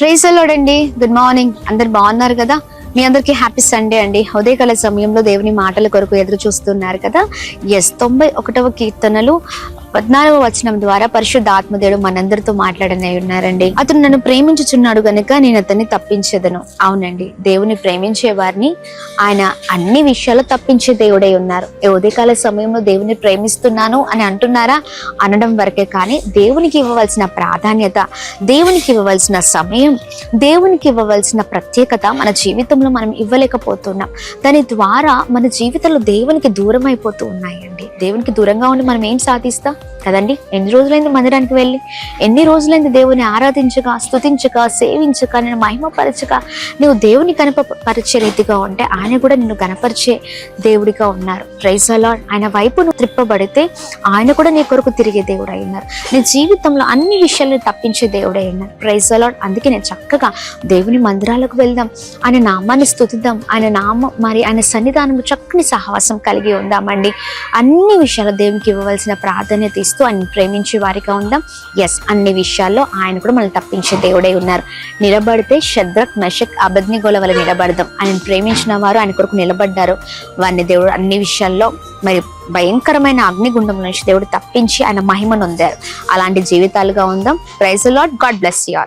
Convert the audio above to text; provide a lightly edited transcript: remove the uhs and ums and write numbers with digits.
Praise the lord అండి. Good morning. అందరు బాగున్నారు కదా? మీ అందరికి హ్యాపీ సండే అండి. ఉదయకాల సమయంలో దేవుని మాటల కొరకు ఎదురు చూస్తున్నారు కదా? 91వ కీర్తనలు 14వ వచనం ద్వారా పరిశుద్ధ ఆత్మదేవుడు మనందరితో మాట్లాడనే ఉన్నారండి. అతను నన్ను ప్రేమించుచున్నాడు గనుక నేను అతన్ని తప్పించేదను. అవునండి, దేవుని ప్రేమించే వారిని ఆయన అన్ని విషయాలు తప్పించే దేవుడై ఉన్నారు. ఉదయకాల సమయంలో దేవుని ప్రేమిస్తున్నాను అని అంటున్నారా? అనడం వరకే కానీ దేవునికి ఇవ్వవలసిన ప్రాధాన్యత, దేవునికి ఇవ్వవలసిన సమయం, దేవునికి ఇవ్వవలసిన ప్రత్యేకత మన జీవితంలో మనం ఇవ్వలేకపోతున్నాం. దాని ద్వారా మన జీవితంలో దేవునికి దూరం అయిపోతూ ఉన్నాయండి. దేవునికి దూరంగా ఉండి మనం ఏం సాధిస్తాం కదండి? ఎన్ని రోజులైంది మందిరానికి వెళ్ళి, ఎన్ని రోజులైంది దేవుని ఆరాధించక, స్తుతించక, సేవించక, నేను మహిమపరచక. నువ్వు దేవుని కనపరిచే రీతిగా ఉంటే ఆయన కూడా నిన్ను కనపరిచే దేవుడిగా ఉన్నారు. Praise the Lord. ఆయన వైపు నువ్వు త్రిప్పబడితే ఆయన కూడా నీ కొరకు తిరిగే దేవుడు అయి ఉన్నారు. నీ జీవితంలో అన్ని విషయాలను తప్పించే దేవుడు అయి ఉన్నారు. Praise the Lord. అందుకే నేను చక్కగా దేవుని మందిరాలకు వెళ్దాం, ఆయన నామాన్ని స్తుతిద్దాం, ఆయన సన్నిధానంలో చక్కని సహవాసం కలిగి ఉందామండి. అన్ని విషయాలు దేవునికి ఇవ్వవలసిన ప్రాధాన్యత ఇస్తూ ఆయన ప్రేమించే వారిగా ఉందాం. అన్ని విషయాల్లో ఆయన కూడా మనల్ని తప్పించే దేవుడై ఉన్నారు. నిలబడితే షద్రక్, మెషక్, అబేద్నెగోల వల్ల నిలబడదాం. ఆయన ప్రేమించిన వారు ఆయన కొరకు నిలబడ్డారు. వారిని దేవుడు అన్ని విషయాల్లో మరి భయంకరమైన అగ్నిగుండం నుంచి దేవుడు తప్పించి ఆయన మహిమను పొందారు. అలాంటి జీవితాలుగా ఉందాం. Praise the Lord. God bless you all.